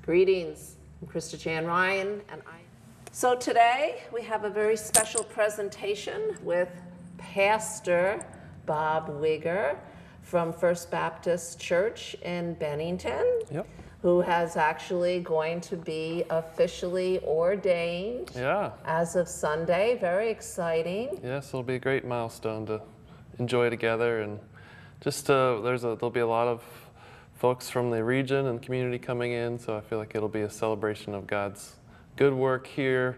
Greetings, I'm Christa Ryan, and So today we have a very special presentation with Pastor Bob Wiegers from First Baptist Church in Bennington, who has actually going to be officially ordained as of Sunday. Very exciting. Yes, it'll be a great milestone to enjoy together, and just there'll be a lot of folks from the region and community coming in, so I feel like it'll be a celebration of God's good work here,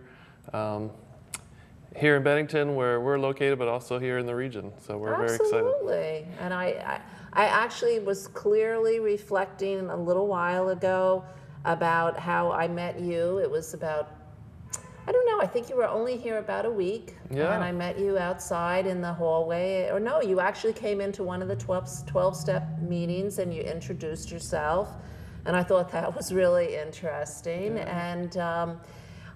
here in Bennington, where we're located, but also here in the region. So we're very excited. Absolutely, and I actually was clearly reflecting a little while ago about how I met you. It was about, I don't know, I think you were only here about a week. Yeah. And I met you outside in the hallway. Or no, you actually came into one of the 12-step meetings and you introduced yourself. And I thought that was really interesting. Yeah. And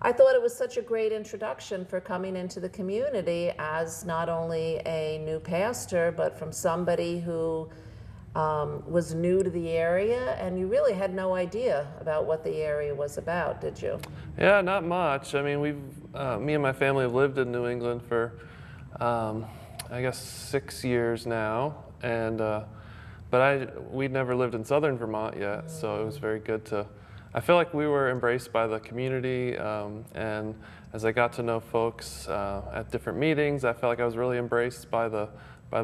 I thought it was such a great introduction for coming into the community as not only a new pastor, but from somebody who was new to the area, and you really had no idea about what the area was about, did you? Yeah, not much. I mean, me and my family have lived in New England for, I guess, 6 years now, and but we'd never lived in southern Vermont yet, so it was very good to. I feel like we were embraced by the community, and as I got to know folks at different meetings, I felt like I was really embraced by the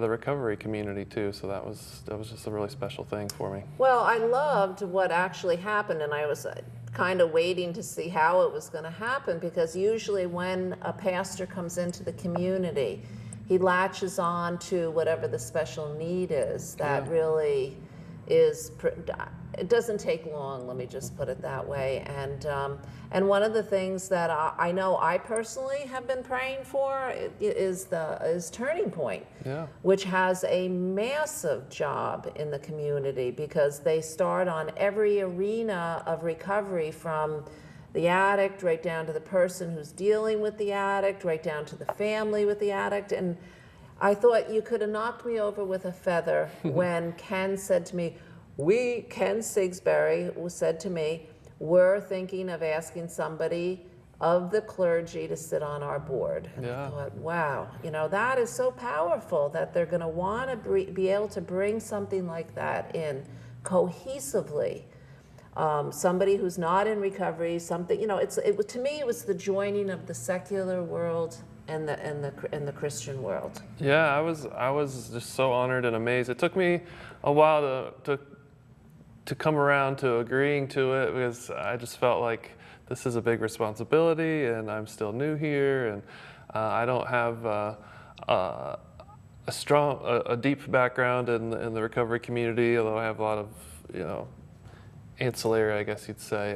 recovery community too, so that was just a really special thing for me. Well, I loved what actually happened, and I was kind of waiting to see how it was going to happen, because usually when a pastor comes into the community, he latches on to whatever the special need is. That really is, it doesn't take long, let me just put it that way. And one of the things that I know I personally have been praying for is Turning Point, which has a massive job in the community, because they start on every arena of recovery, from the addict right down to the person who's dealing with the addict, right down to the family with the addict. And I thought you could have knocked me over with a feather when Ken said to me, Ken Sigsbury said to me, we're thinking of asking somebody of the clergy to sit on our board. And I thought, wow, that is so powerful that they're going to want to be able to bring something like that in cohesively. Somebody who's not in recovery, something, to me it was the joining of the secular world and the Christian world. Yeah, I was just so honored and amazed. It took me a while to come around to agreeing to it, because I just felt like this is a big responsibility, and I'm still new here, and I don't have a deep background in the recovery community, although I have a lot of ancillary, I guess you'd say,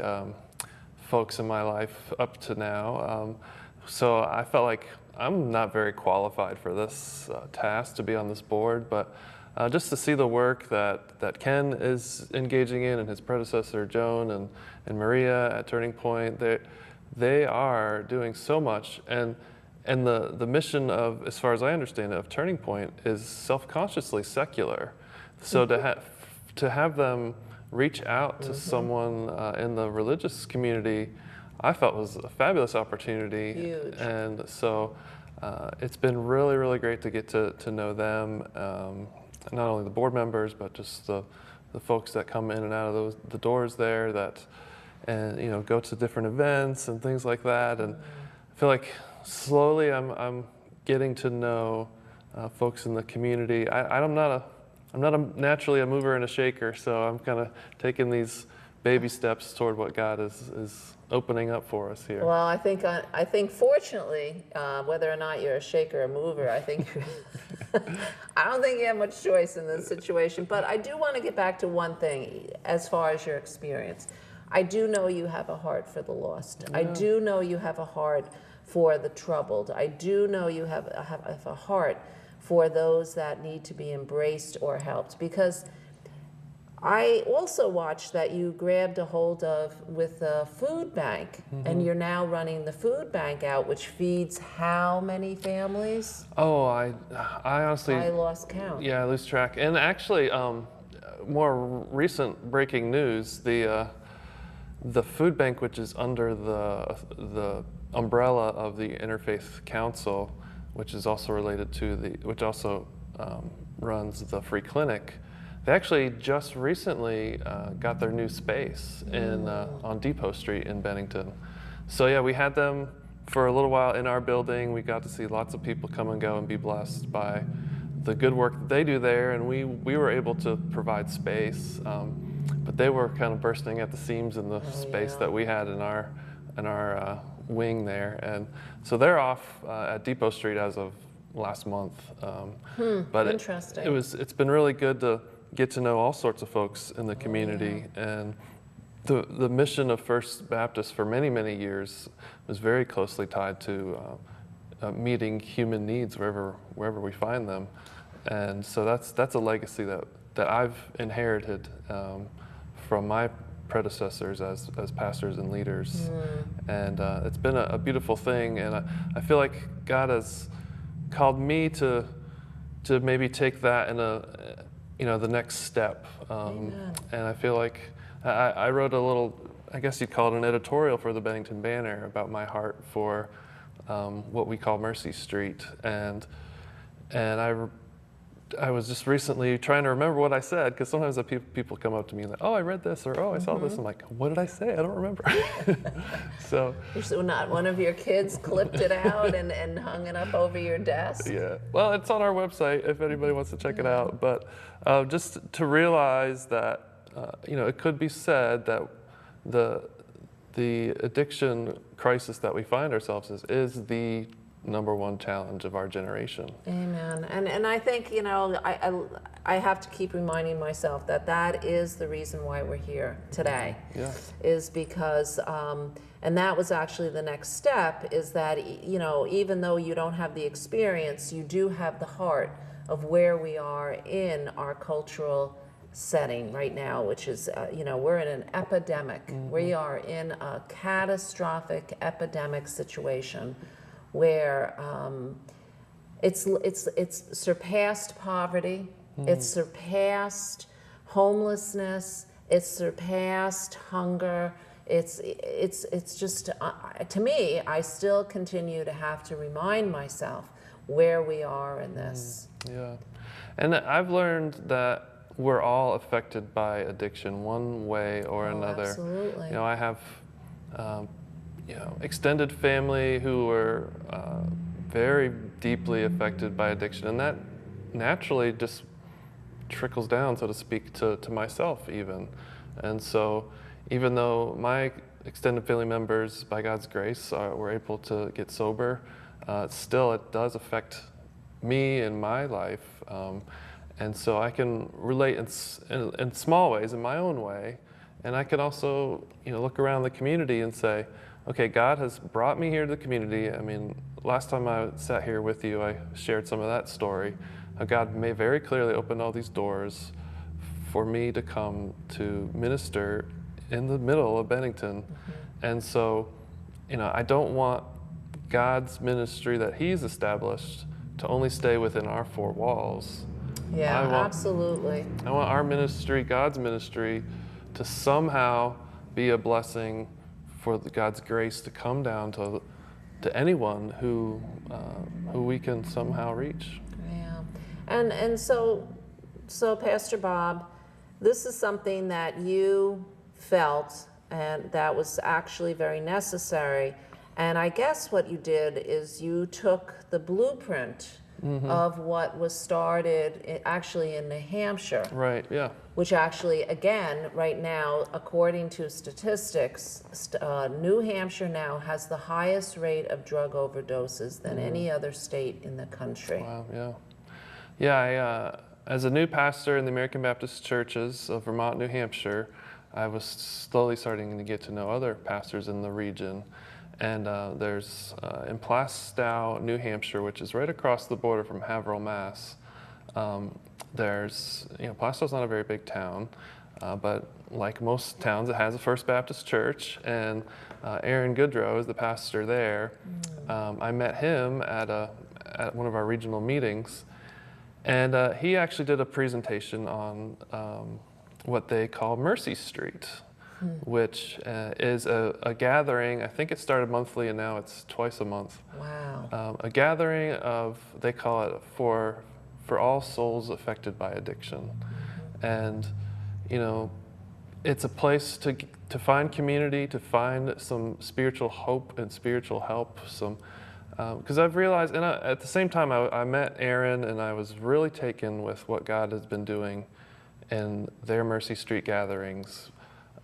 folks in my life up to now. So I felt like I'm not very qualified for this task to be on this board, but just to see the work that Ken is engaging in, and his predecessor Joan and Maria at Turning Point, they are doing so much, and the mission of, as far as I understand it, of Turning Point is self-consciously secular. So to have them reach out to someone in the religious community, I felt was a fabulous opportunity. Huge. And so it's been really, really great to get to know them, not only the board members, but just the folks that come in and out of the doors there, and go to different events and things like that. And I feel like slowly I'm getting to know folks in the community. I'm not naturally a mover and a shaker, so I'm kind of taking these baby steps toward what God is opening up for us here. Well, I think fortunately, whether or not you're a shaker or a mover, I don't think you have much choice in this situation. But I do want to get back to one thing as far as your experience. I do know you have a heart for the lost. I do know you have a heart for the troubled. I do know you have a heart for those that need to be embraced or helped, because I also watched that you grabbed a hold of with the food bank, and you're now running the food bank out, which feeds how many families? Oh, I honestly, I lost count. Yeah, I lose track. And actually, more recent breaking news: the food bank, which is under the umbrella of the Interfaith Council, which is also related to which also runs the free clinic, they actually just recently got their new space on Depot Street in Bennington. So yeah, we had them for a little while in our building. We got to see lots of people come and go and be blessed by the good work that they do there, and we were able to provide space. But they were kind of bursting at the seams in the space that we had in our wing there, and so they're off at Depot Street as of last month. But interesting. It's been really good to get to know all sorts of folks in the community, and the mission of First Baptist for many years was very closely tied to meeting human needs wherever we find them, and so that's a legacy that I've inherited from my predecessors as pastors and leaders, and it's been a beautiful thing, and I feel like God has called me to maybe take that in the next step, and I feel like I wrote a little, I guess you'd call it an editorial for the Bennington Banner about my heart for what we call Mercy Street, and I was just recently trying to remember what I said, because sometimes people come up to me like, oh, I read this, or oh, I saw this. I'm like, what did I say? I don't remember. So not one of your kids clipped it out and hung it up over your desk? Yeah, well, it's on our website if anybody wants to check it out. But just to realize that, it could be said that the addiction crisis that we find ourselves in is the number one challenge of our generation. Amen. And I think, I have to keep reminding myself that is the reason why we're here today. Yeah. Is because, and that was actually the next step, is that, even though you don't have the experience, you do have the heart of where we are in our cultural setting right now, which is, we're in an epidemic. We are in a catastrophic epidemic situation where it's surpassed poverty, it's surpassed homelessness, it's surpassed hunger. It's just, to me, I still continue to have to remind myself where we are in this. Yeah, and I've learned that we're all affected by addiction one way or another. Absolutely. I have extended family who were very deeply affected by addiction, and that naturally just trickles down, so to speak, to myself even. And so even though my extended family members, by God's grace, were able to get sober, still it does affect me in my life. And so I can relate in small ways, in my own way, and I can also look around the community and say, okay, God has brought me here to the community. I mean, last time I sat here with you, I shared some of that story. God may very clearly open all these doors for me to come to minister in the middle of Bennington. And so, I don't want God's ministry that He's established to only stay within our four walls. Yeah, absolutely. I want our ministry, God's ministry, to somehow be a blessing for God's grace to come down to anyone who we can somehow reach. Yeah, and so Pastor Bob, this is something that you felt, and that was actually very necessary. And I guess what you did is you took the blueprint of what was started actually in New Hampshire. Right, yeah. Which actually, again, right now, according to statistics, New Hampshire now has the highest rate of drug overdoses than any other state in the country. Wow, yeah. Yeah, as a new pastor in the American Baptist churches of Vermont, New Hampshire, I was slowly starting to get to know other pastors in the region. And there's in Plastow, New Hampshire, which is right across the border from Haverhill, Mass. There's, Plastow's not a very big town, but like most towns, it has a First Baptist church. And Aaron Goodrow is the pastor there. I met him at one of our regional meetings, and he actually did a presentation on what they call Mercy Street. which is a gathering. I think it started monthly and now it's twice a month. Wow. A gathering of, they call it for all souls affected by addiction. And, you know, it's a place to find community, to find some spiritual hope and spiritual help. Because I've realized, and at the same time, I met Aaron, and I was really taken with what God has been doing in their Mercy Street gatherings.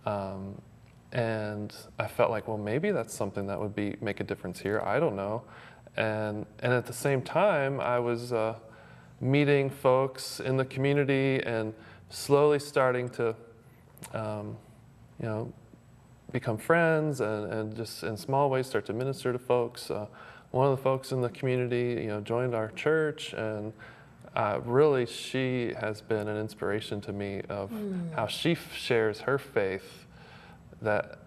And I felt like, well, maybe that's something that would make a difference here. I don't know. And at the same time, I was meeting folks in the community and slowly starting to, you know, become friends and just in small ways start to minister to folks. One of the folks in the community, you know, joined our church, and really she has been an inspiration to me of how she shares her faith, that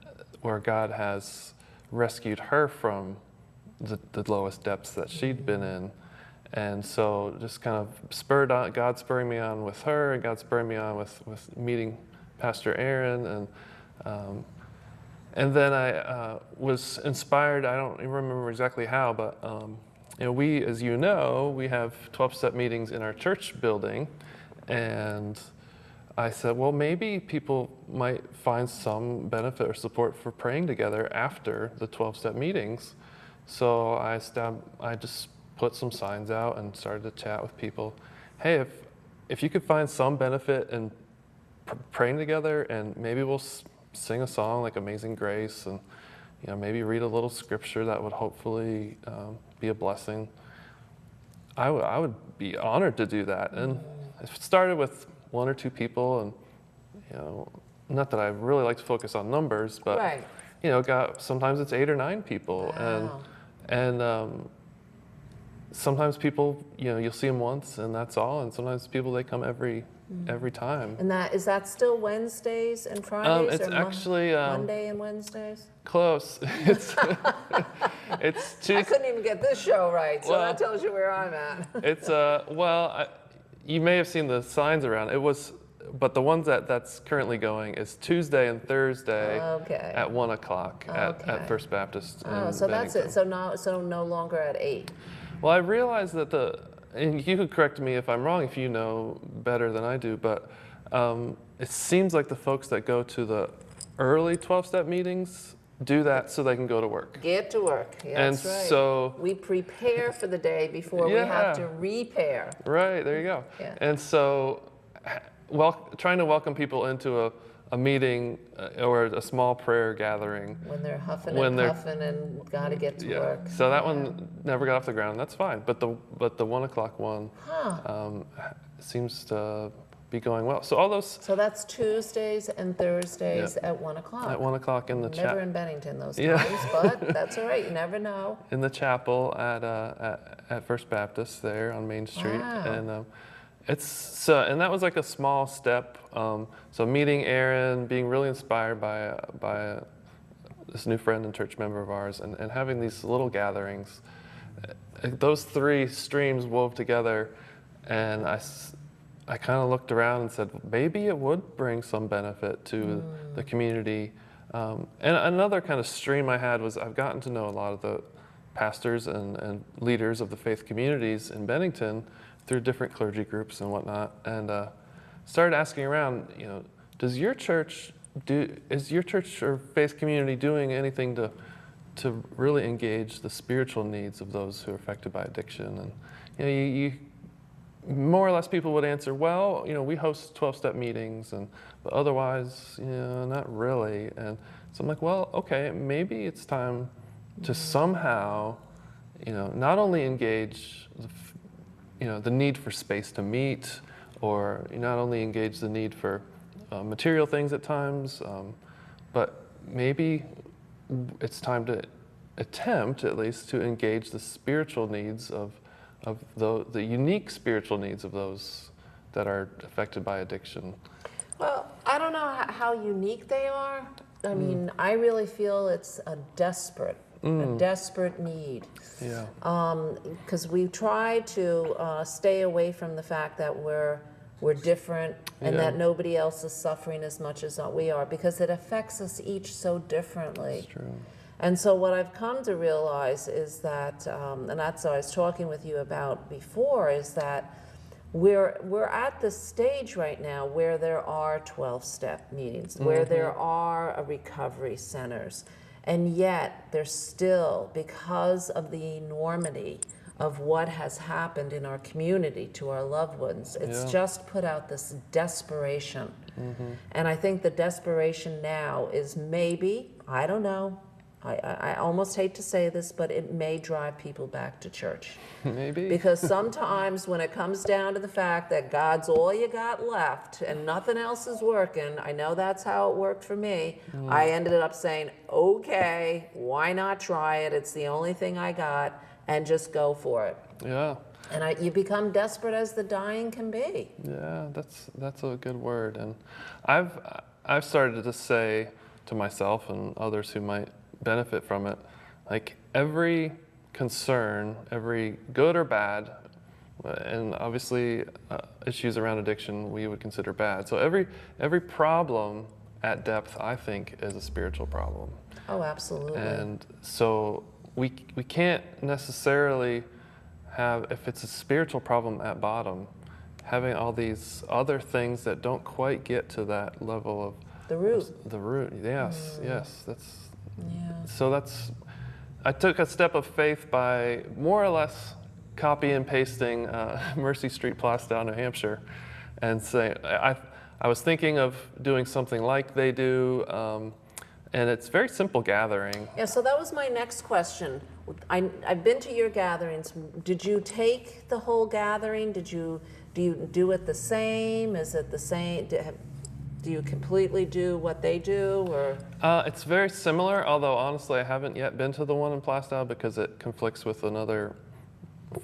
where God has rescued her from the lowest depths that she'd been in. And so just kind of God spurring me on with her, and God spurring me on with meeting Pastor Aaron. And then I was inspired, I don't even remember exactly how, but you know, we, as you know, we have 12-step meetings in our church building. And I said, well, maybe people might find some benefit or support for praying together after the 12-step meetings. So I just put some signs out and started to chat with people. Hey, if you could find some benefit in praying together, and maybe we'll sing a song like Amazing Grace, and you know, maybe read a little scripture that would hopefully be a blessing. I would be honored to do that. And it started with one or two people, and you know, not that I really like to focus on numbers, but Right. you know, sometimes it's 8 or 9 people. Wow. And sometimes people, you know, you'll see them once and that's all, and sometimes people, they come every time. And is that still Wednesdays and Fridays? It's or actually Monday and Wednesdays? close. It's Tuesday. I couldn't even get this show right, so that tells you where I'm at. It's you may have seen the signs around. But the ones that's currently going is Tuesday and Thursday at 1 o'clock at First Baptist. Oh, so that's it. So no longer at 8. Well, I realized that and you could correct me if I'm wrong, if you know better than I do, but it seems like the folks that go to the early 12-step meetings do that so they can go to work. Get to work. Yeah, that's right. So we prepare for the day before we have to repair. Right, there you go. Yeah. And so trying to welcome people into a meeting or a small prayer gathering. When they're huffing and puffing and got to get to work. So that one never got off the ground. That's fine. But the 1 o'clock one seems to be going well. So all those. So that's Tuesdays and Thursdays at 1 o'clock. At 1 o'clock in the chapel. Never in Bennington those times, but that's all right. You never know. In the chapel at First Baptist there on Main Street. Wow. And and that was like a small step. So meeting Aaron, being really inspired by this new friend and church member of ours, and having these little gatherings. Those 3 streams wove together, and I kind of looked around and said, maybe it would bring some benefit to the community. And another kind of stream I had was I've gotten to know a lot of the pastors and leaders of the faith communities in Bennington through different clergy groups and whatnot, and started asking around, you know, is your church or faith community doing anything to really engage the spiritual needs of those who are affected by addiction? And you know, you more or less people would answer, well, you know, we host 12-step meetings, but otherwise, you know, not really. And so I'm like, well, okay, maybe it's time to somehow, you know, not only engage the need for space to meet, or not only engage the need for material things at times, but maybe it's time to attempt, at least, to engage the spiritual needs of the unique spiritual needs of those that are affected by addiction. Well, I don't know how unique they are. I mean, I really feel it's a desperate need. Yeah. Because we try to stay away from the fact that we're we're different, and Yeah. that nobody else is suffering as much as we are, because it affects us each so differently. It's true. And so what I've come to realize is that, and that's what I was talking with you about before, is that we're at this stage right now where there are 12-step meetings, where there are recovery centers, and yet there's still, because of the enormity of what has happened in our community to our loved ones, it's Yeah. just put out this desperation. And I think the desperation now is maybe, I don't know, I almost hate to say this, but it may drive people back to church. Maybe. Because sometimes when it comes down to the fact that God's all you got left and nothing else is working, I know that's how it worked for me. I ended up saying, okay, why not try it? It's the only thing I got, and just go for it. Yeah. And you become desperate as the dying can be. Yeah, that's a good word. And I've started to say to myself and others who might benefit from it, like every concern, every good or bad, and obviously issues around addiction we would consider bad. So every problem at depth, I think, is a spiritual problem. Oh, absolutely. And so we can't necessarily have, if it's a spiritual problem at bottom, having all these other things that don't quite get to that level of The root. the root. Yes, yes, Yeah. so I took a step of faith by more or less copy and pasting Mercy Street, Plastow, New Hampshire, and say I was thinking of doing something like they do, and it's very simple gathering. Yeah, so that was my next question. I've been to your gatherings. Did you take the whole gathering? Do you do it the same? Is it the same? Do you completely do what they do, or? It's very similar, although honestly I haven't yet been to the one in Plastow because it conflicts with another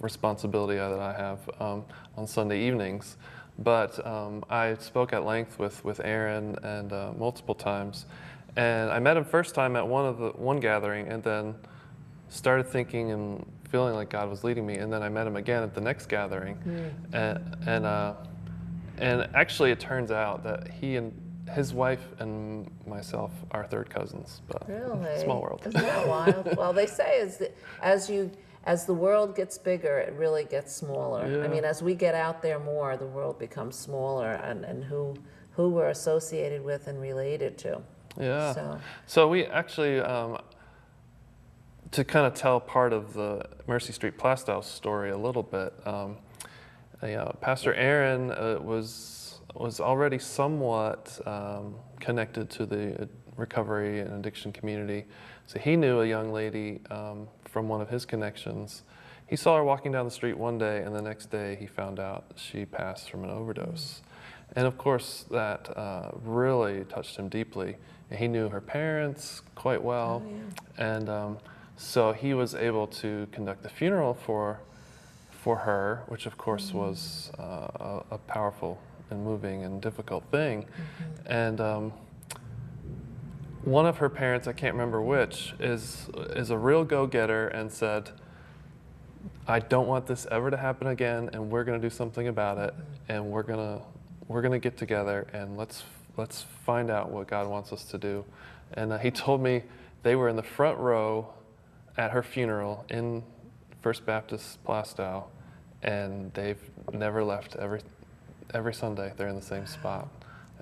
responsibility that I have on Sunday evenings. But I spoke at length with Aaron and multiple times, and I met him first time at one gathering, and then started thinking and feeling like God was leading me, and then I met him again at the next gathering, and actually it turns out that he and his wife and myself are third cousins, but Really? small world. Isn't that wild? Well, they say as the world gets bigger, it really gets smaller. Yeah. I mean, as we get out there more, the world becomes smaller, and who we're associated with and related to. Yeah. So we actually, to kind of tell part of the Mercy Street Plastow story a little bit, Pastor Aaron was already somewhat connected to the recovery and addiction community. So he knew a young lady from one of his connections. He saw her walking down the street one day, and the next day he found out she passed from an overdose. And of course, that really touched him deeply. And he knew her parents quite well. Oh, yeah. And so he was able to conduct the funeral for her, which of course was a powerful and moving and difficult thing. And one of her parents, I can't remember which, is a real go-getter and said, I don't want this ever to happen again, and we're going to do something about it, and we're gonna get together and let's find out what God wants us to do. And he told me they were in the front row at her funeral in First Baptist Plastow, and they've never left. Every Sunday they're in the same spot.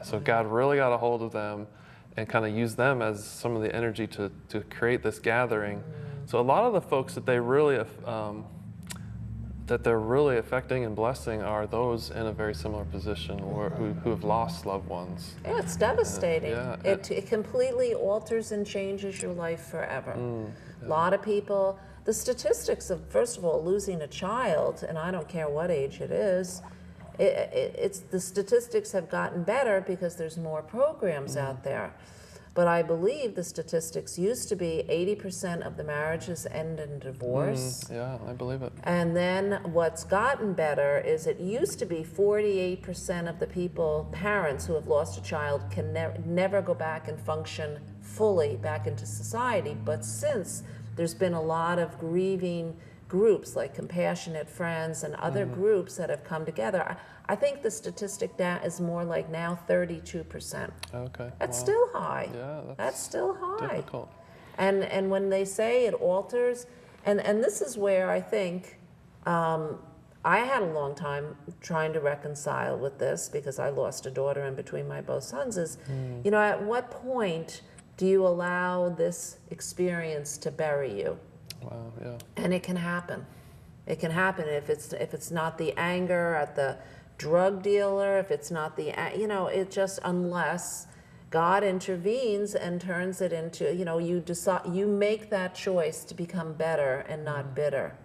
So God really got a hold of them and kind of used them as some of the energy to create this gathering. So a lot of the folks that they're really affecting and blessing are those in a very similar position or who have lost loved ones. Yeah, it's devastating. Yeah. It completely alters and changes your life forever. A lot of people, the statistics of, first of all, losing a child, and I don't care what age it is, it's the statistics have gotten better because there's more programs out there. But I believe the statistics used to be 80% of the marriages end in divorce. Yeah, I believe it. And then what's gotten better is it used to be 48% of the parents who have lost a child can never go back and function fully back into society. But since there's been a lot of grieving groups like Compassionate Friends and other groups that have come together. I think the statistic now is more like now 32%. Okay. That's wow. still high. Yeah, That's still high. difficult. And when they say it alters, and this is where I think I had a long time trying to reconcile with this, because I lost a daughter in between my both sons, is, you know, at what point do you allow this experience to bury you? Wow, yeah. And it can happen. It can happen if it's not the anger at the drug dealer, if it's not the, you know, it just, unless God intervenes and turns it into, you know, you decide, you make that choice to become better and not bitter.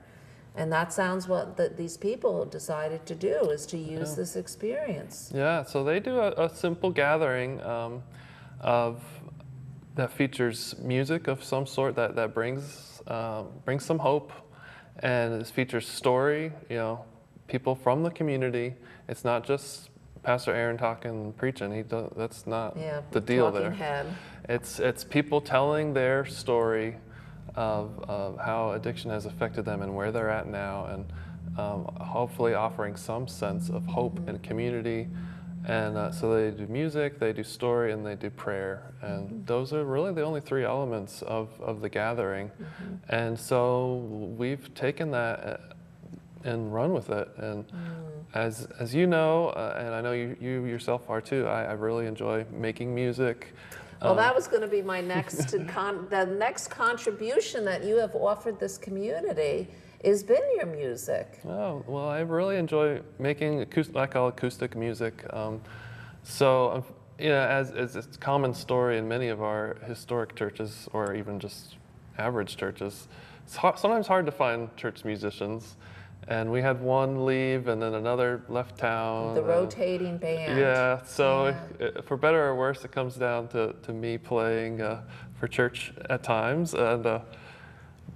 And that sounds what these people decided to do, is to use this experience. Yeah, so they do a simple gathering of that features music of some sort that brings some hope, and it features story, you know, people from the community. It's not just Pastor Aaron talking and preaching. That's not the deal there. Head. It's people telling their story of how addiction has affected them and where they're at now, and hopefully offering some sense of hope and community. And so they do music, they do story, and they do prayer. And those are really the only three elements of the gathering. And so we've taken that and run with it. And as you know, and I know you yourself are too, I really enjoy making music. Well, that was going to be my next, the next contribution that you have offered this community has been your music. Oh, well, I really enjoy making I call acoustic music. So, you know, as it's a common story in many of our historic churches, or even just average churches, it's sometimes hard to find church musicians. And we had one leave, and then another left town. The rotating band. Yeah, so for better or worse, it comes down to me playing for church at times. And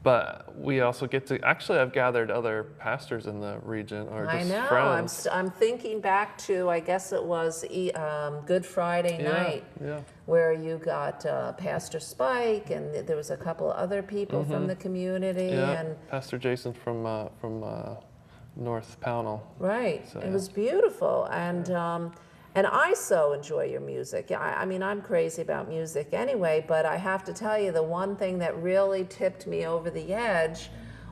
but we also get to, actually I've gathered other pastors in the region, or just friends. I'm thinking back to, I guess it was Good Friday night, where you got Pastor Spike, and there was a couple other people from the community. And Pastor Jason from North Pownell. Right, So, it was beautiful. And I so enjoy your music. I mean, I'm crazy about music anyway, but I have to tell you, the one thing that really tipped me over the edge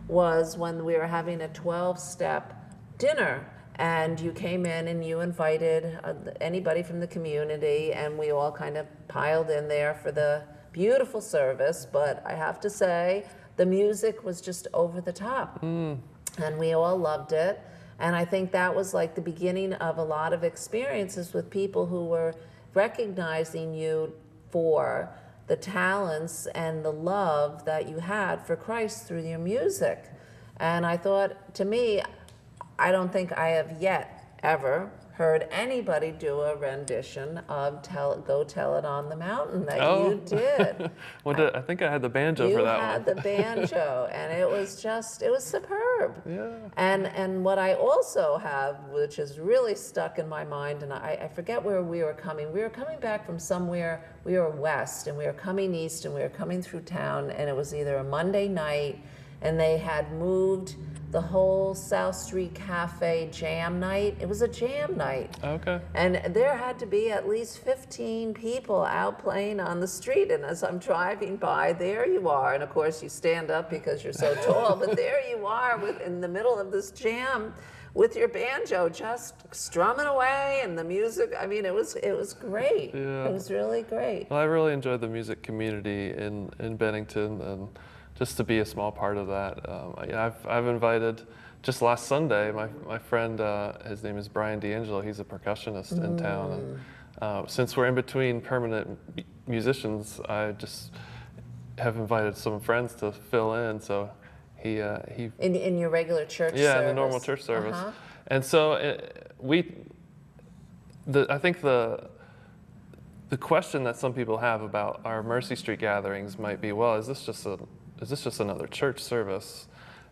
was when we were having a 12-step dinner, and you came in and you invited anybody from the community, and we all kind of piled in there for the beautiful service. But I have to say, the music was just over the top, and we all loved it. And I think that was like the beginning of a lot of experiences with people who were recognizing you for the talents and the love that you had for Christ through your music. And I thought, to me, I don't think I have yet ever heard anybody do a rendition of Go Tell It on the Mountain that you did. Well, I think I had the banjo for that one. You had the banjo, and it was superb. Yeah. And what I also have, which is really stuck in my mind, and I forget where we were coming. We were coming back from somewhere, we were west, and we were coming east, and we were coming through town, and it was either a Monday night, and they had moved the whole South Street Cafe jam night. It was a jam night. Okay. And there had to be at least 15 people out playing on the street. And as I'm driving by, there you are. And of course you stand up because you're so tall, but there you are in the middle of this jam with your banjo just strumming away, and the music, I mean, it was great. Yeah. It was really great. Well, I really enjoyed the music community in Bennington, and just to be a small part of that. I've invited, just last Sunday, my friend, his name is Brian D'Angelo, he's a percussionist in town. And since we're in between permanent musicians, I just have invited some friends to fill in. So he in your regular church service? Yeah, in the normal church service. And so I think the question that some people have about our Mercy Street gatherings might be, well, is this just another church service?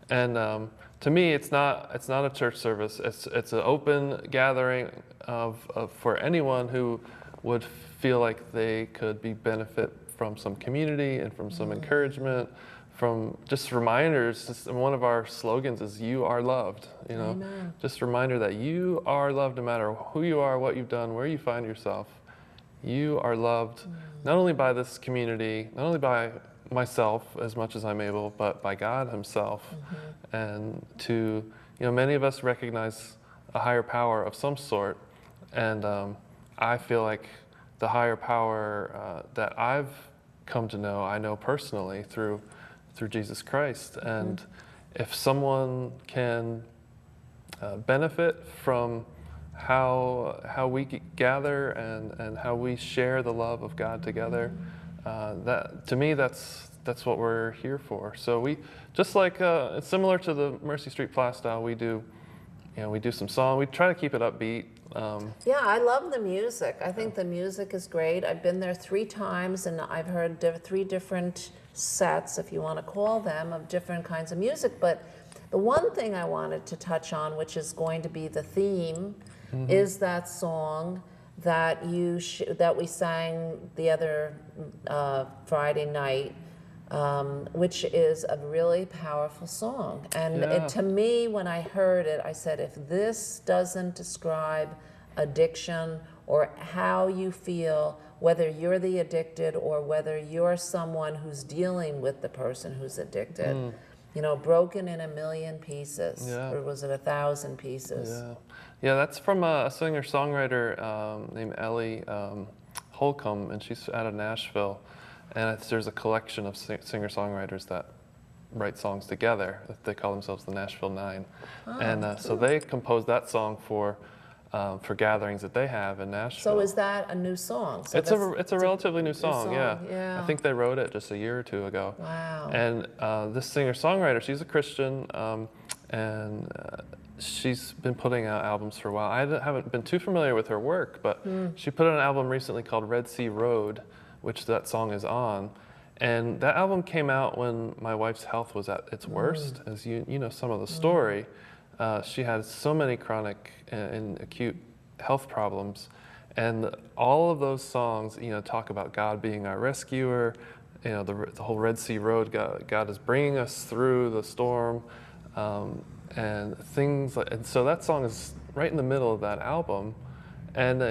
And to me, it's not a church service. It's an open gathering for anyone who would feel like they could benefit from some community and from some encouragement, just reminders. One of our slogans is "You are loved." You know, Amen. just a reminder that you are loved, no matter who you are, what you've done, where you find yourself. You are loved, not only by this community, not only by myself as much as I'm able, but by God Himself. And many of us recognize a higher power of some sort, and I feel like the higher power that I've come to know, I know personally through Jesus Christ. And if someone can benefit from how we gather and how we share the love of God together, that to me that's what we're here for. So we just like it's similar to the Mercy Street Plastyle. We do some song. We try to keep it upbeat. Yeah, I love the music. I think the music is great. I've been there 3 times, and I've heard 3 different sets, if you want to call them, of different kinds of music. But the one thing I wanted to touch on, which is going to be the theme, is that song that that we sang the other Friday night, which is a really powerful song. And to me, when I heard it, I said, if this doesn't describe addiction or how you feel, whether you're the addicted or whether you're someone who's dealing with the person who's addicted, broken in 1,000,000 pieces, or was it 1,000 pieces? Yeah, that's from a singer-songwriter named Ellie Holcomb, and she's out of Nashville. And there's a collection of singer-songwriters that write songs together. They call themselves the Nashville Nine. So they composed that song for gatherings that they have in Nashville. So is that a new song? So it's a relatively new song, yeah. I think they wrote it just a year or 2 ago. Wow. And this singer-songwriter, she's a Christian, and she's been putting out albums for a while. I haven't been too familiar with her work, but she put out an album recently called Red Sea Road, which that song is on. And that album came out when my wife's health was at its worst, as you know some of the story. She had so many chronic and acute health problems, and all of those songs, talk about God being our rescuer. The whole Red Sea Road, God is bringing us through the storm, and things like. And so that song is right in the middle of that album, and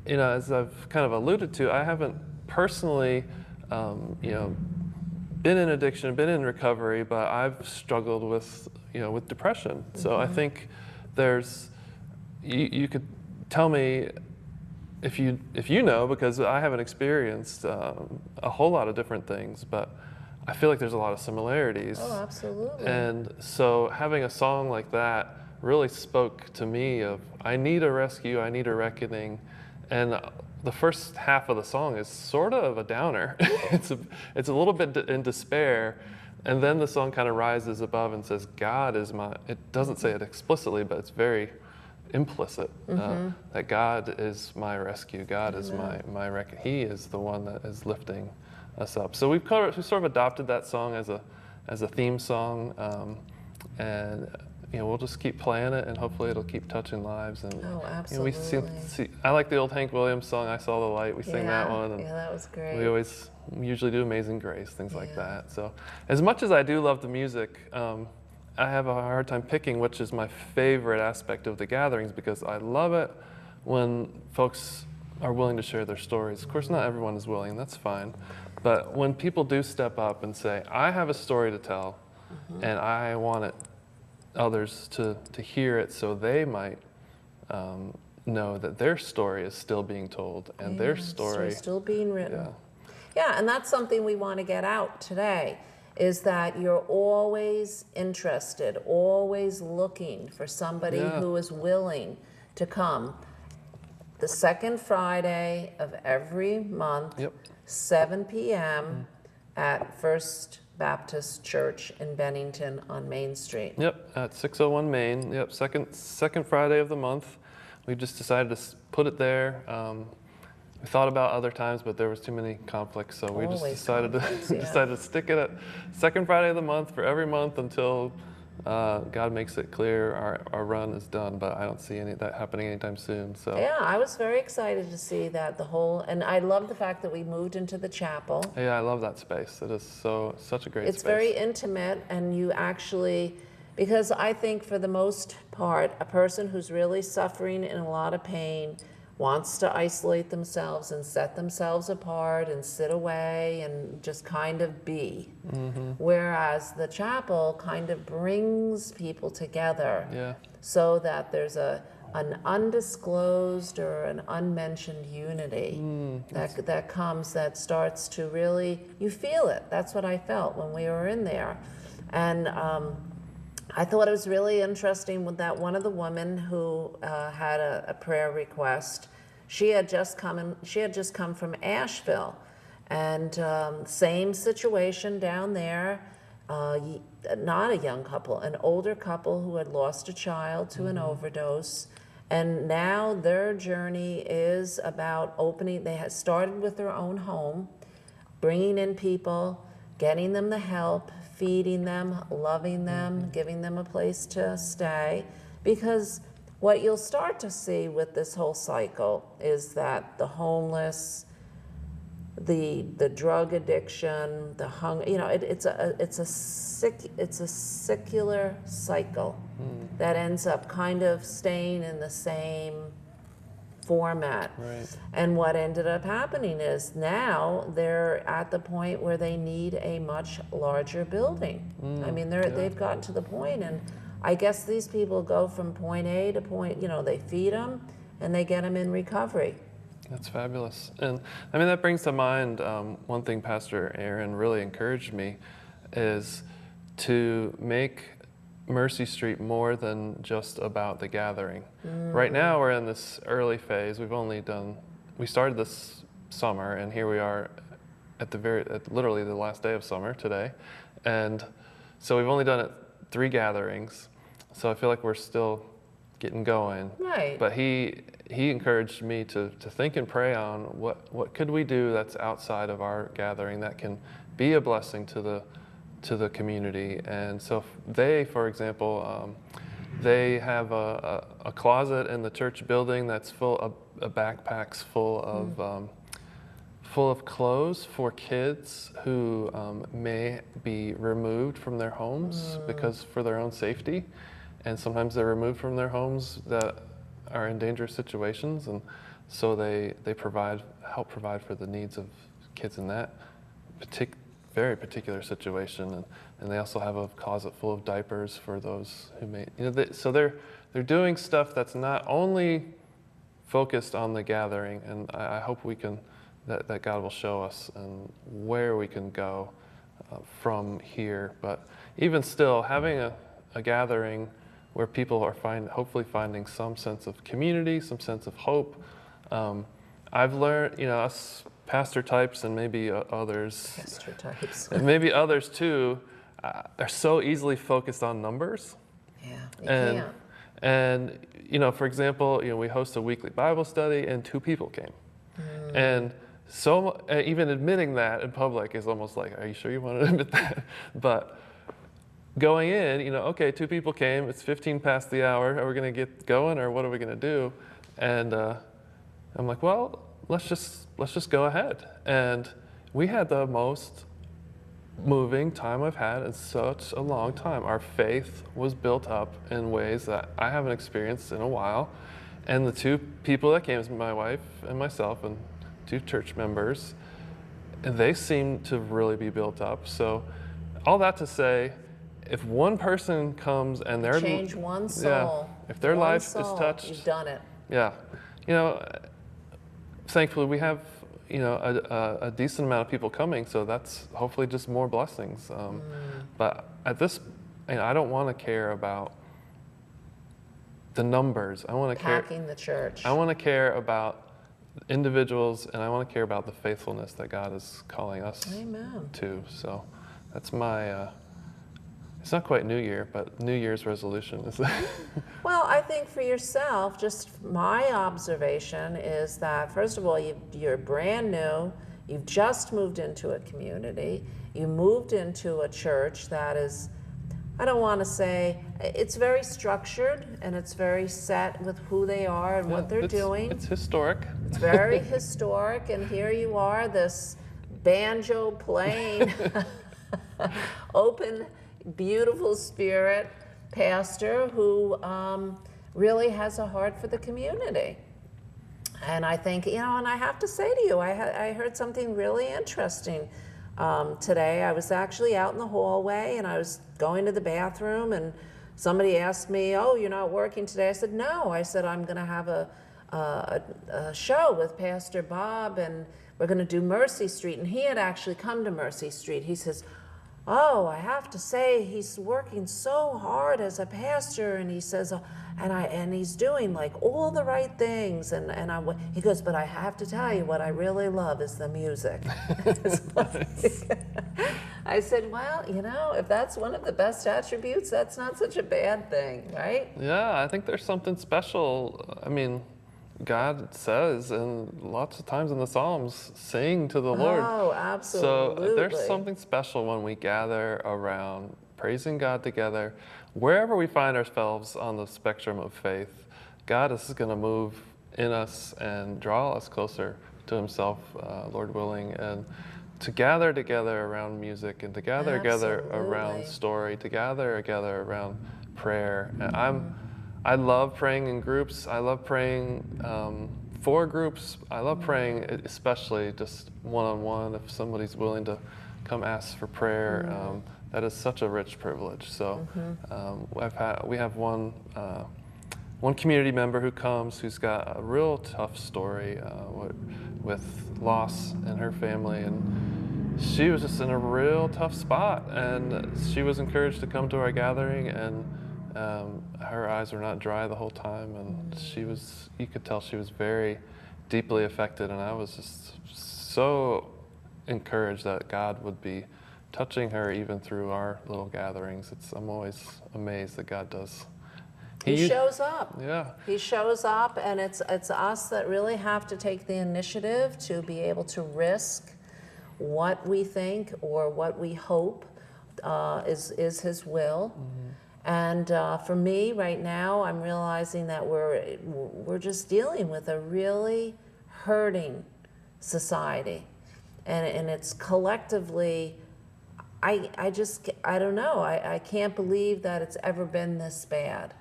as I've kind of alluded to, I haven't personally, been in addiction, been in recovery, but I've struggled with depression. So I think you could tell me if you know, because I haven't experienced a whole lot of different things, but I feel like there's a lot of similarities. Oh, absolutely. And so having a song like that really spoke to me of, I need a rescue, I need a reckoning. And the first half of the song is sort of a downer. It's a little bit in despair, and then the song kind of rises above and says, God is my, it doesn't say it explicitly, but it's very implicit, that God is my rescue, God is my He is the one that is lifting us up. So we've sort of adopted that song as a theme song, and we'll just keep playing it, and hopefully it'll keep touching lives. And absolutely. I like the old Hank Williams song, I Saw the Light. We sing that one. And that was great. We usually do Amazing Grace, things like that. So as much as I do love the music, I have a hard time picking which is my favorite aspect of the gatherings, because I love it when folks are willing to share their stories. Of course, not everyone is willing, that's fine. But when people do step up and say, I have a story to tell, and I want others to hear it so they might know that their story is still being told, and their story still being written. Yeah, and that's something we want to get out today, is that you're always interested, always looking for somebody who is willing to come. The second Friday of every month, 7 p.m. at First Baptist Church in Bennington on Main Street. Yep, at 601 Main. Yep, second Friday of the month. We just decided to put it there. We thought about other times, but there was too many conflicts, so we just decided to stick it at second Friday of the month for every month until God makes it clear our run is done, but I don't see any of that happening anytime soon. So Yeah, I was very excited to see that and I love the fact that we moved into the chapel. yeah, I love that space. It is such a great It's space. very intimate, and you actually, because I think for the most part, a person who's really suffering in a lot of pain wants to isolate themselves and set themselves apart and sit away and just kind of be. Whereas the chapel kind of brings people together, Yeah. so that there's an undisclosed or an unmentioned unity that comes, that starts to really, you feel it. That's what I felt when we were in there. And I thought it was really interesting with that one of the women who had a prayer request. She had just come from Asheville, and same situation down there. Not a young couple, an older couple who had lost a child to an overdose, and now their journey is about opening. They had started with their own home, bringing in people, getting them the help, feeding them, loving them, giving them a place to stay. Because what you'll start to see with this whole cycle is that the homeless, the drug addiction, the hunger, it's a secular cycle that ends up kind of staying in the same format. Right. And what ended up happening is now they're at the point where they need a much larger building. I mean, they've gotten to the point, and I guess these people go from point A to point, they feed them and they get them in recovery. That's fabulous. And I mean, that brings to mind one thing Pastor Aaron really encouraged me is to make Mercy Street more than just about the gathering. Right now we're in this early phase. We started this summer, and here we are at literally the last day of summer today. And so we've only done 3 gatherings. So I feel like we're still getting going. Right. But he encouraged me to think and pray on what could we do that's outside of our gathering that can be a blessing to the community. And so they, for example, they have a closet in the church building that's full of backpacks full of clothes for kids who may be removed from their homes because for their own safety. And sometimes they're removed from their homes that are in dangerous situations, and so they help provide for the needs of kids in that very particular situation. And they also have a closet full of diapers for those who may, so they're doing stuff that's not only focused on the gathering, and I hope that God will show us and where we can go from here. But even still, having a gathering where people are hopefully finding some sense of community, some sense of hope. I've learned, us pastor types and maybe others, Pastor types. and maybe others too, are so easily focused on numbers. Yeah, you can't. And for example, we host a weekly Bible study, and 2 people came, and so even admitting that in public is almost like, are you sure you want to admit that? But going in, okay, 2 people came, it's 15 past the hour, are we going to get going, or what are we going to do? And I'm like, well, let's just go ahead. And we had the most moving time I've had in such a long time. Our faith was built up in ways that I haven't experienced in a while. And the 2 people that came, my wife and myself, and 2 church members, and they seemed to really be built up. So all that to say, if one person comes and they're change one soul, if their life is touched, you've done it. Yeah, thankfully we have a decent amount of people coming, so that's hopefully just more blessings. But at this, I don't want to care about the numbers. I want to packing the church. I want to care about individuals, and I want to care about the faithfulness that God is calling us to. So that's my. It's not quite New Year, but New Year's resolution is that. Well, I think for yourself, just my observation is that, first of all, you're brand new. You've just moved into a community. You moved into a church that is I don't want to say, it's very structured and it's very set with who they are and what they're doing. It's historic. It's very historic, and here you are, this banjo playing, open, beautiful spirit pastor who really has a heart for the community. And I think, you know, and I have to say to you, I heard something really interesting today. I was actually out in the hallway and I was going to the bathroom, and somebody asked me, "Oh, you're not working today?" I said, "No." I said, "I'm going to have a show with Pastor Bob, and we're going to do Mercy Street." And he had actually come to Mercy Street. He says, "Oh, I have to say, he's working so hard as a pastor," and he says, and he's doing like all the right things, he goes, "But I have to tell you, what I really love is the music." I said, "Well, you know, if that's one of the best attributes, that's not such a bad thing, right?" Yeah, I think there's something special. I mean, God says, and lots of times in the Psalms, sing to the Lord. Oh, absolutely. So there's something special when we gather around praising God together. Wherever we find ourselves on the spectrum of faith, God is going to move in us and draw us closer to Himself, Lord willing, and to gather together around music, and to gather together around story, to gather together around prayer. And I love praying in groups. I love praying for groups. I love praying, especially just one-on-one. If somebody's willing to come ask for prayer, that is such a rich privilege. So we have one community member who comes who's got a real tough story with loss in her family, and she was just in a real tough spot, and she was encouraged to come to our gathering, and her eyes were not dry the whole time, and you could tell she was very deeply affected, and I was just so encouraged that God would be touching her even through our little gatherings. I'm always amazed that God does. He shows up. Yeah. He shows up, and it's us that really have to take the initiative to be able to risk what we think or what we hope is His will. And for me right now, I'm realizing that we're just dealing with a really hurting society, and it's collectively, I don't know, I can't believe that it's ever been this bad.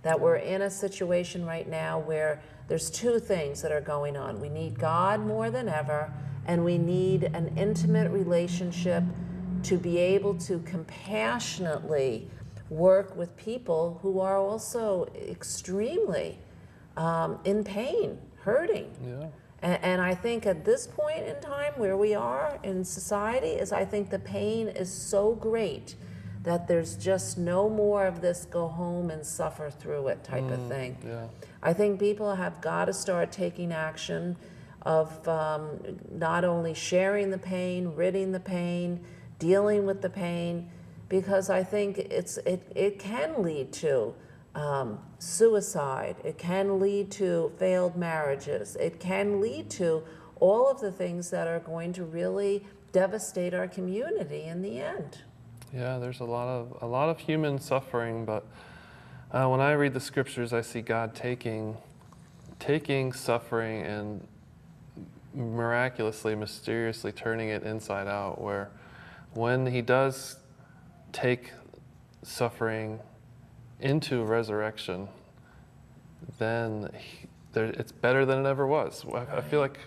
That we're in a situation right now where there's two things that are going on. We need God more than ever, and we need an intimate relationship to be able to compassionately work with people who are also extremely in pain, hurting. Yeah. And I think at this point in time where we are in society I think the pain is so great that there's just no more of this go home and suffer through it type of thing. Yeah. I think people have got to start taking action of not only sharing the pain, ridding the pain, dealing with the pain, because I think it can lead to suicide. It can lead to failed marriages. It can lead to all of the things that are going to really devastate our community in the end. Yeah, there's a lot of human suffering, but when I read the scriptures, I see God taking suffering and miraculously, mysteriously turning it inside out, where when He does take suffering into resurrection, then it's better than it ever was. I feel like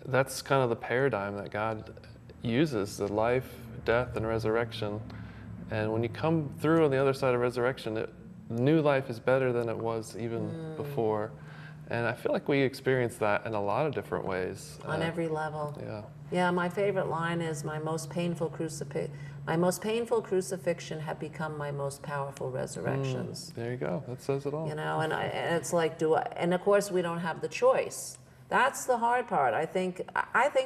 that's kind of the paradigm that God uses, the life, death, and resurrection. And when you come through on the other side of resurrection, new life is better than it was even before. And I feel like we experience that in a lot of different ways. On every level. Yeah. Yeah, my favorite line is, my most painful crucifixion have become my most powerful resurrections. There you go. That says it all. You know, and it's like, and of course we don't have the choice. That's the hard part. I think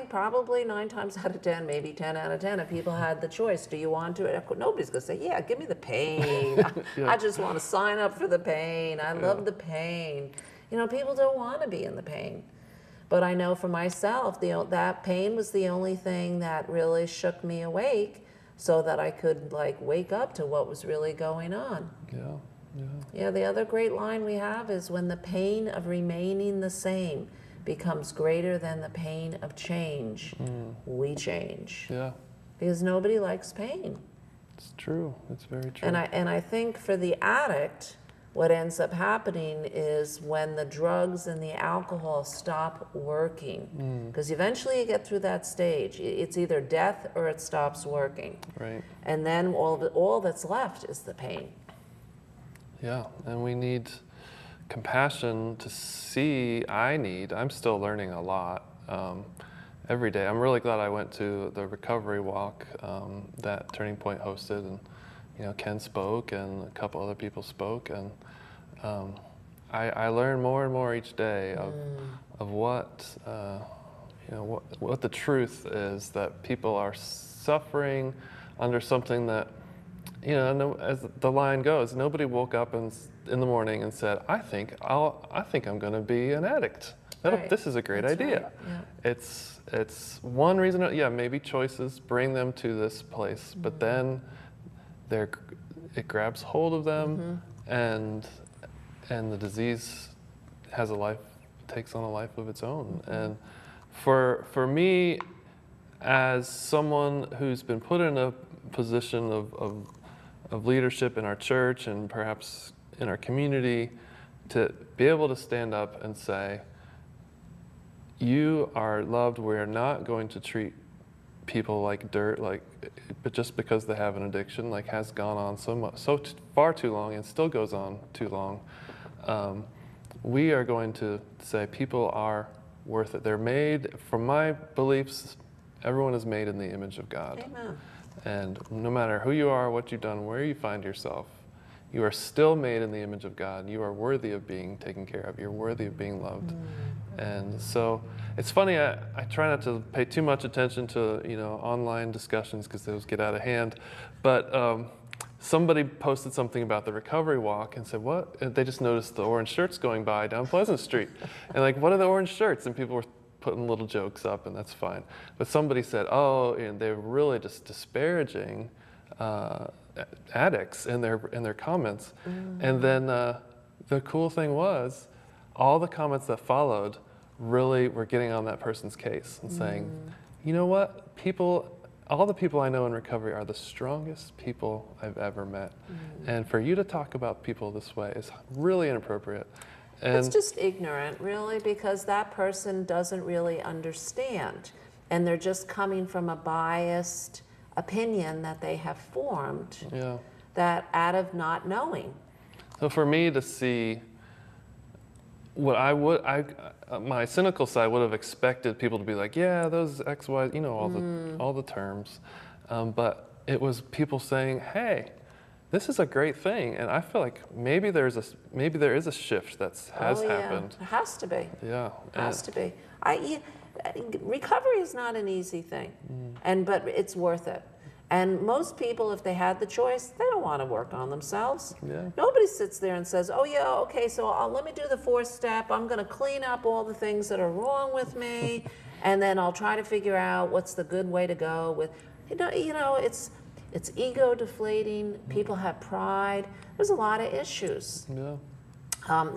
probably 9 times out of 10, maybe 10 out of 10, if people had the choice, do you want to? Nobody's going to say, yeah, give me the pain. Yeah. I just want to sign up for the pain. I love the pain. You know, people don't want to be in the pain. But I know for myself, that pain was the only thing that really shook me awake so that I could like wake up to what was really going on. Yeah, the other great line we have is when the pain of remaining the same becomes greater than the pain of change, we change. Yeah. Because nobody likes pain. It's true. It's very true. And I think for the addict, what ends up happening is when the drugs and the alcohol stop working, because eventually you get through that stage, it's either death or it stops working. Right. And then all that's left is the pain. Yeah, and we need compassion to see. I'm still learning a lot every day. I'm really glad I went to the recovery walk that Turning Point hosted, and Ken spoke and a couple other people spoke, and I learn more and more each day of what what the truth is, that people are suffering under something that, as the line goes, nobody woke up in the morning and said, I think I'm going to be an addict. Right. This is a great idea. Right. Yeah. It's one reason. Yeah, maybe choices bring them to this place, but then it grabs hold of them, and the disease takes on a life of its own. And for me, as someone who's been put in a position of leadership in our church and perhaps in our community, to be able to stand up and say, you are loved. We are not going to treat people like dirt, but just because they have an addiction, has gone on far too long and still goes on too long. We are going to say people are worth it. They're made, from my beliefs, everyone is made in the image of God. Amen. And no matter who you are, what you've done, where you find yourself, you are still made in the image of God. You are worthy of being taken care of. You're worthy of being loved. And so it's funny, I try not to pay too much attention to online discussions because those get out of hand. But somebody posted something about the recovery walk and said, what? And they just noticed the orange shirts going by down Pleasant Street. And what are the orange shirts? And people were putting little jokes up, and that's fine. But somebody said, and they're really just disparaging addicts in their comments. And then the cool thing was, all the comments that followed really were getting on that person's case and saying, you know what, all the people I know in recovery are the strongest people I've ever met. And for you to talk about people this way is really inappropriate. And it's just ignorant, really, because that person doesn't really understand. And they're just coming from a biased opinion that they have formed that out of not knowing. So for me to see what my cynical side would have expected people to be like, yeah, those X, Y, all the terms. But it was people saying, hey, this is a great thing. And I feel like maybe there is a shift that has happened. It has to be. Yeah. It has to be. Recovery is not an easy thing, but it's worth it. And most people, if they had the choice, they don't want to work on themselves. Yeah. Nobody sits there and says, oh yeah, okay, so let me do the 4th step. I'm going to clean up all the things that are wrong with me, and then I'll try to figure out what's the good way to go with. It's ego deflating. People have pride. There's a lot of issues. Yeah.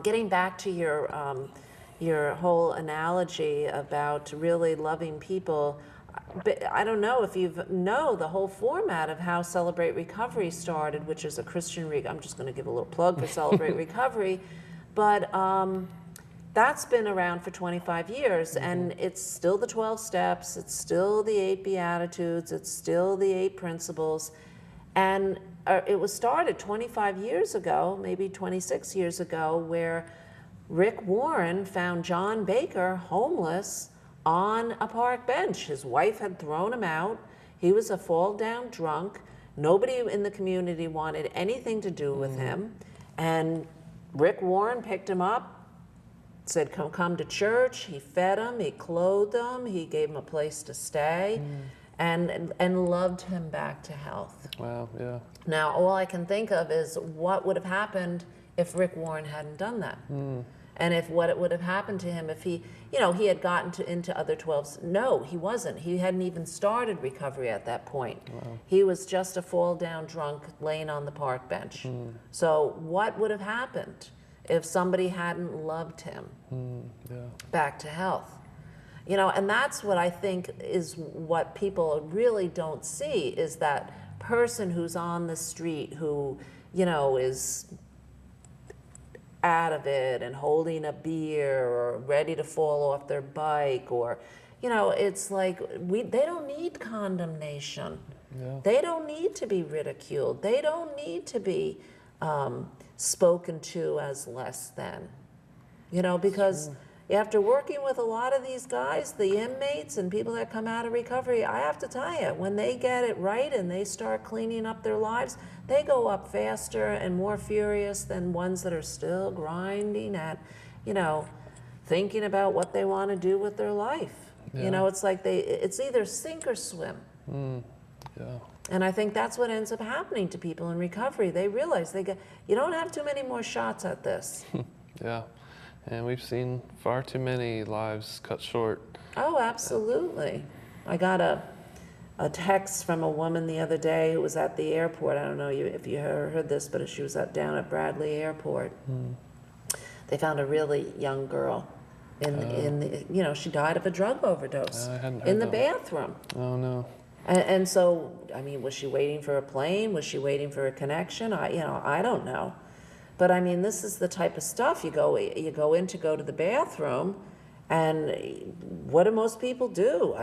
Getting back to your whole analogy about really loving people, but I don't know if you know the whole format of how Celebrate Recovery started, which is a Christian I'm just going to give a little plug for Celebrate Recovery, but that's been around for 25 years, and it's still the 12 steps, it's still the 8 Beatitudes, it's still the 8 principles, and it was started 25 years ago, maybe 26 years ago, where Rick Warren found John Baker homeless on a park bench. His wife had thrown him out. He was a fall-down drunk. Nobody in the community wanted anything to do with him. And Rick Warren picked him up, said, come to church. He fed him, he clothed him, he gave him a place to stay, and loved him back to health. Wow, yeah. Now, all I can think of is what would have happened if Rick Warren hadn't done that. And if what it would have happened to him if he, he had gotten into other 12s. No, he wasn't. He hadn't even started recovery at that point. Wow. He was just a fall down drunk laying on the park bench. So what would have happened if somebody hadn't loved him back to health? And that's what I think is what people really don't see, is that person who's on the street who, is out of it and holding a beer or ready to fall off their bike, or it's like they don't need condemnation. They don't need to be ridiculed. They don't need to be spoken to as less than, because after working with a lot of these guys, the inmates and people that come out of recovery, I have to tell you, when they get it right and they start cleaning up their lives, they go up faster and more furious than ones that are still grinding at, thinking about what they want to do with their life. It's like it's either sink or swim. And I think that's what ends up happening to people in recovery. They realize you don't have too many more shots at this. And we've seen far too many lives cut short. Oh, absolutely. I got a text from a woman the other day who was at the airport. I don't know if you heard this, but she was down at Bradley Airport. They found a really young girl she died of a drug overdose in the bathroom. Oh, no. And so, I mean, was she waiting for a plane? Was she waiting for a connection? I don't know. But I mean, this is the type of stuff you go in to go to the bathroom, and what do most people do?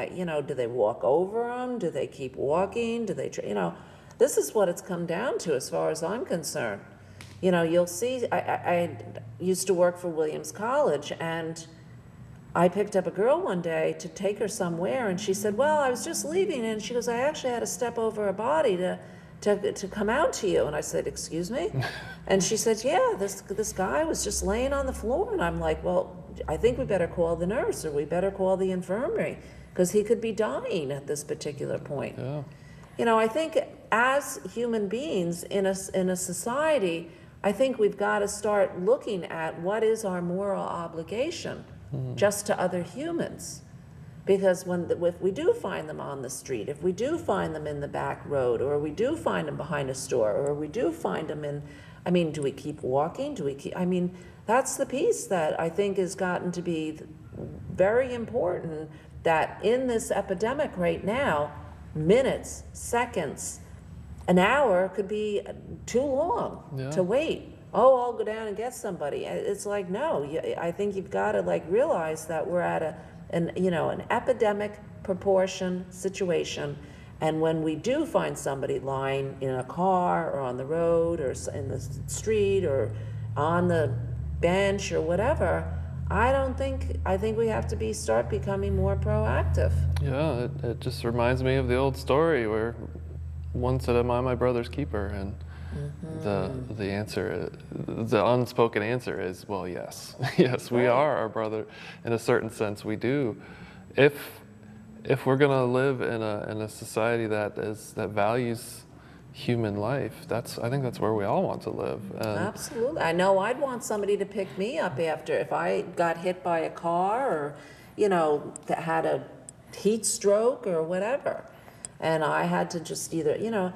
Do they walk over them? Do they keep walking? Do they, this is what it's come down to as far as I'm concerned. You'll see, I used to work for Williams College, and I picked up a girl one day to take her somewhere, and she said, well, I was just leaving, and she goes, I actually had to step over a body to come out to you. And I said, excuse me? And she said, yeah, this guy was just laying on the floor. And I'm like, well, I think we better call the nurse, or we better call the infirmary, because he could be dying at this particular point. I think as human beings in a society, I think we've got to start looking at what is our moral obligation just to other humans. Because if we do find them on the street, if we do find them in the back road, or we do find them behind a store, or we do find them do we keep walking? That's the piece that I think has gotten to be very important, that in this epidemic right now, minutes, seconds, an hour could be too long to wait. Oh, I'll go down and get somebody. It's like, no, I think you've got to realize that we're at an epidemic proportion situation, and when we do find somebody lying in a car or on the road or in the street or on the bench or whatever, I think we have to start becoming more proactive. It just reminds me of the old story where one said, am I my brother's keeper? And the answer, the unspoken answer is, well, yes. Yes, we are our brother. In a certain sense, we do. If we're going to live in a society that values human life, I think that's where we all want to live. Absolutely. I know I'd want somebody to pick me up if I got hit by a car, or that had a heat stroke or whatever, and I had to just either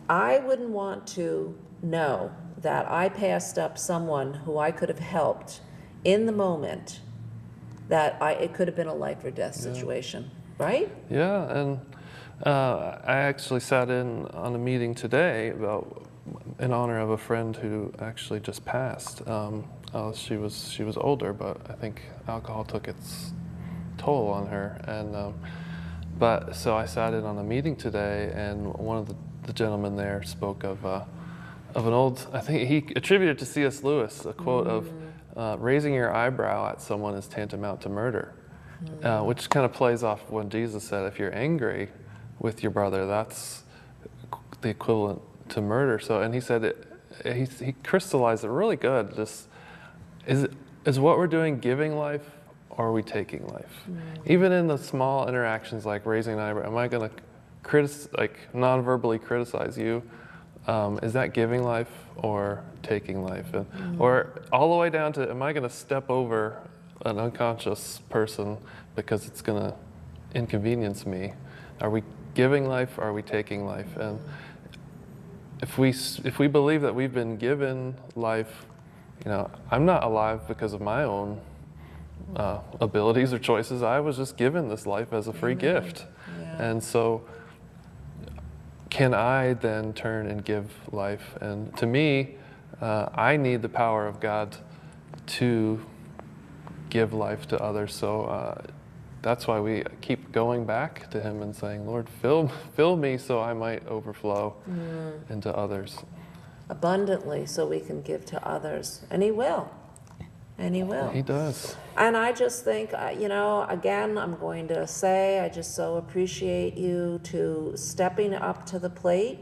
I wouldn't want to know that I passed up someone who I could have helped in the moment, that it could have been a life or death situation, right? Yeah, and I actually sat in on a meeting today in honor of a friend who actually just passed. She was older, but I think alcohol took its toll on her, and so I sat in on a meeting today, and one of the gentlemen there spoke of an old, I think he attributed to C.S. Lewis, a quote of raising your eyebrow at someone is tantamount to murder, which kind of plays off when Jesus said, if you're angry with your brother, that's the equivalent to murder. So, and he said, he crystallized it really good. Just, is what we're doing giving life, or are we taking life? Even in the small interactions like raising an eyebrow, am I going to non-verbally criticize you, is that giving life or taking life? And, or all the way down to, am I going to step over an unconscious person because it's going to inconvenience me? Are we giving life or are we taking life? And if we believe that we've been given life, I'm not alive because of my own abilities or choices. I was just given this life as a free gift. Yeah. And so can I then turn and give life? And to me, I need the power of God to give life to others. So that's why we keep going back to Him and saying, Lord, fill me so I might overflow into others. Abundantly, so we can give to others. And He will. And He will. He does. And I just think, again, I'm going to say, I just so appreciate you to stepping up to the plate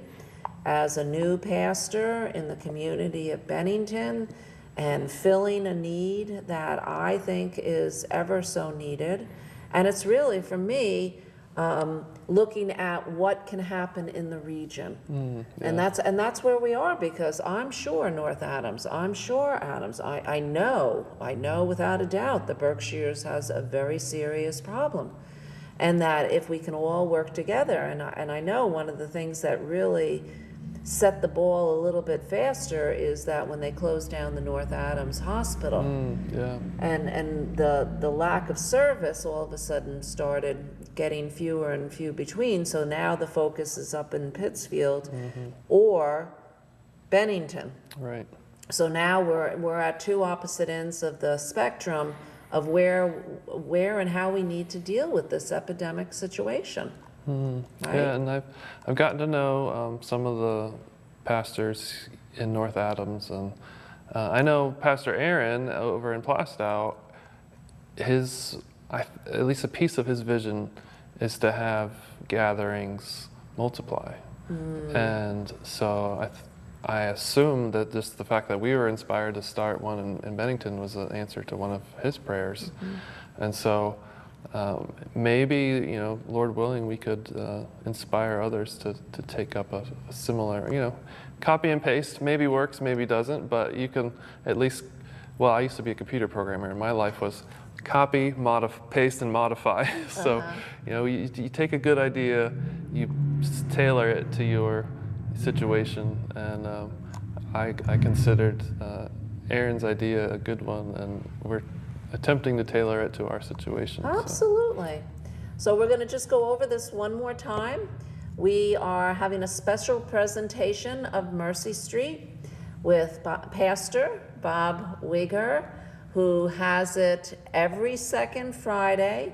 as a new pastor in the community of Bennington and filling a need that I think is ever so needed. And it's really, for me, looking at what can happen in the region. Yeah. And that's where we are, because I'm sure North Adams, I know without a doubt the Berkshires has a very serious problem. And that if we can all work together, and I know one of the things that really set the ball a little bit faster is that when they closed down the North Adams Hospital, and the lack of service all of a sudden started getting fewer and few between. So now the focus is up in Pittsfield or Bennington. Right. So now we're at two opposite ends of the spectrum of where and how we need to deal with this epidemic situation. Right? Yeah, and I've gotten to know some of the pastors in North Adams, and I know Pastor Aaron over in Plastow. At least a piece of his vision is to have gatherings multiply, and so I assume that just the fact that we were inspired to start one in Bennington was an answer to one of his prayers, and so. Maybe, Lord willing, we could inspire others to take up a similar, copy and paste. Maybe works, maybe doesn't, but you can at least, well, I used to be a computer programmer, and my life was copy, paste, and modify. So, you take a good idea, you tailor it to your situation, and I considered Aaron's idea a good one, and we're attempting to tailor it to our situation. Absolutely. So we're going to just go over this one more time. We are having a special presentation of Mercy Street with Pastor Bob Wiegers, who has it every second Friday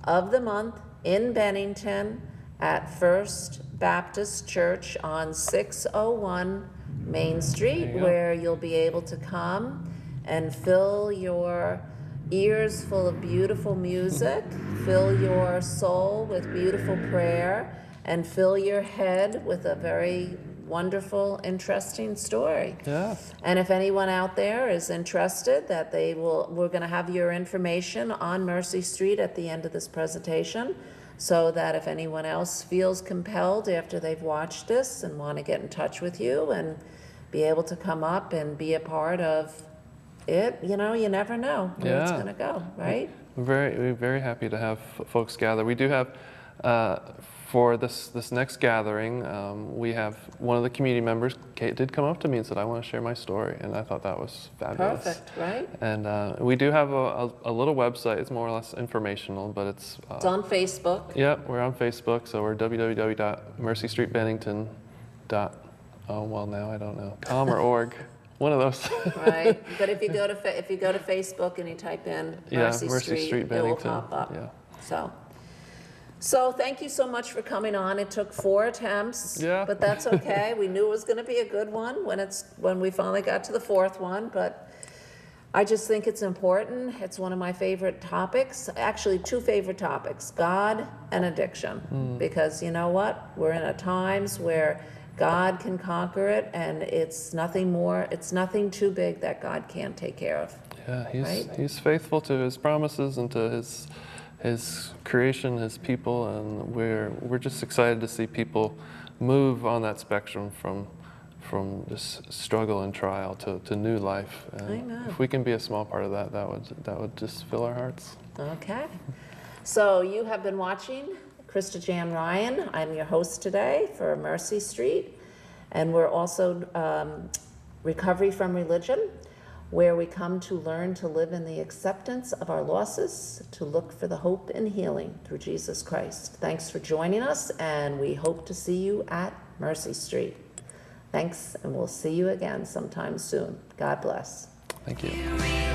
of the month in Bennington at First Baptist Church on 601 Main Street, where you'll be able to come and fill your ears full of beautiful music, fill your soul with beautiful prayer, and fill your head with a very wonderful, interesting story. Yeah. And if anyone out there is interested, we're going to have your information on Mercy Street at the end of this presentation, so that if anyone else feels compelled after they've watched this and want to get in touch with you and be able to come up and be a part of it, you never know where it's going to go, right? We're very happy to have folks gather. We do have, for this next gathering, we have one of the community members, Kate, did come up to me and said, I want to share my story, and I thought that was fabulous. Perfect, right? And we do have a little website. It's more or less informational, but it's on Facebook. Yep, we're on Facebook, so we're www.mercystreetbennington.com or org. One of those. Right, but if you go to Facebook and you type in Mercy Street, it will pop up. Yeah. So thank you so much for coming on. It took 4 attempts, but that's okay. We knew it was going to be a good one when we finally got to the 4th one. But I just think it's important. It's one of my favorite topics. Actually, 2 favorite topics: God and addiction. Because you know what? We're in a times where God can conquer it, and it's nothing too big that God can't take care of. Yeah, he's faithful to his promises and to his creation, his people, and we're just excited to see people move on that spectrum from from just struggle and trial to new life. And I know. if we can be a small part of that, that would just fill our hearts. Okay. So you have been watching Christa Jan Ryan. I'm your host today for Mercy Street. And we're also Recovery from Religion, where we come to learn to live in the acceptance of our losses, to look for the hope and healing through Jesus Christ. Thanks for joining us, and we hope to see you at Mercy Street. Thanks, and we'll see you again sometime soon. God bless. Thank you.